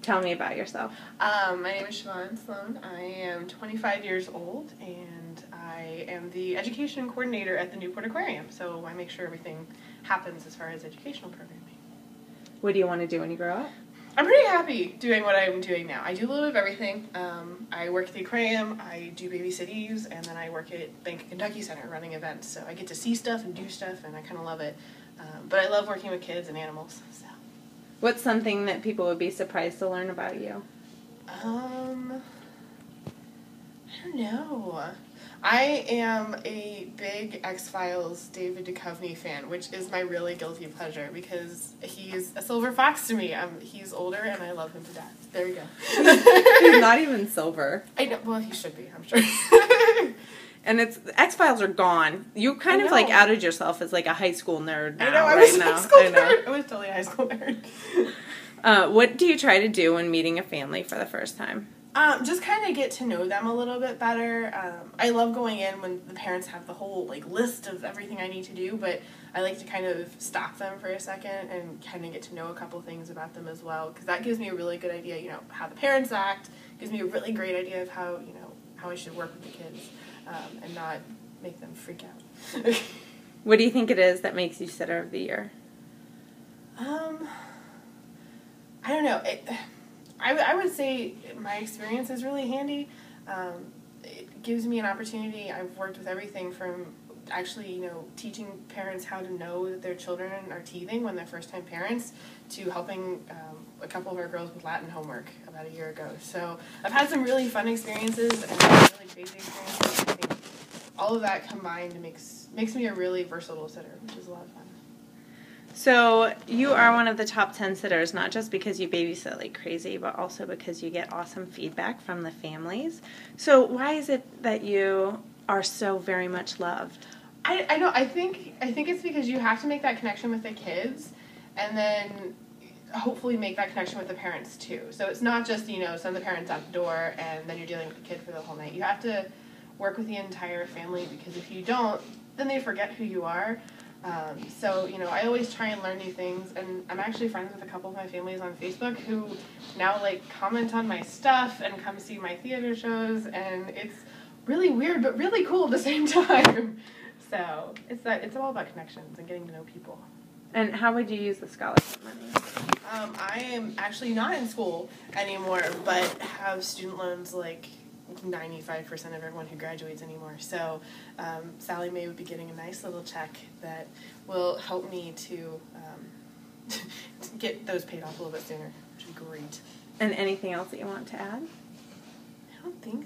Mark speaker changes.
Speaker 1: Tell me about yourself.
Speaker 2: My name is Siobhan Slone. I am 25 years old, and I am the education coordinator at the Newport Aquarium, so I make sure everything happens as far as educational programming.
Speaker 1: What do you want to do when you grow up?
Speaker 2: I'm pretty happy doing what I'm doing now. I do a little bit of everything. I work at the aquarium, I do BabysitEase, and then I work at Bank of Kentucky Center running events, so I get to see stuff and do stuff, and I kind of love it. But I love working with kids and animals, so.
Speaker 1: What's something that people would be surprised to learn about you?
Speaker 2: I don't know. I am a big X-Files David Duchovny fan, which is my really guilty pleasure because he's a silver fox to me. He's older and I love him to death. There you go.
Speaker 1: He's not even silver.
Speaker 2: I know. Well, he should be, I'm sure.
Speaker 1: And X-Files are gone. You kind of like outed yourself as like a high school nerd now.
Speaker 2: I know, I was a high school nerd. I was totally a high school nerd.
Speaker 1: What do you try to do when meeting a family for the first time?
Speaker 2: Just kind of get to know them a little bit better. I love going in when the parents have the whole like list of everything I need to do, but I like to kind of stop them for a second and kind of get to know a couple things about them as well, because that gives me a really good idea, you know, how the parents act, gives me a really great idea of how, you know, how I should work with the kids, and not make them freak out.
Speaker 1: What do you think it is that makes you Sitter of the Year?
Speaker 2: I don't know. I would say my experience is really handy. It gives me an opportunity. I've worked with everything from actually, you know, teaching parents how to know that their children are teething when they're first-time parents, to helping a couple of our girls with Latin homework about a year ago. So I've had some really fun experiences and really crazy experiences. I think all of that combined makes me a really versatile sitter, which is a lot of fun.
Speaker 1: So you are one of the top 10 sitters, not just because you babysit like crazy, but also because you get awesome feedback from the families. So why is it that you are so very much loved?
Speaker 2: I know. I think it's because you have to make that connection with the kids, and then hopefully make that connection with the parents too. So it's not just, you know, send the parents out the door and then you're dealing with the kid for the whole night. You have to work with the entire family, because if you don't, then they forget who you are. So, you know, I always try and learn new things, and I'm actually friends with a couple of my families on Facebook who now, like, comment on my stuff and come see my theater shows, and it's really weird but really cool at the same time. So, it's all about connections and getting to know people.
Speaker 1: And how would you use the scholarship money?
Speaker 2: I am actually not in school anymore, but have student loans like 95% of everyone who graduates anymore. So Sally Mae would be getting a nice little check that will help me to get those paid off a little bit sooner, which would be great.
Speaker 1: And anything else that you want to add?
Speaker 2: I don't think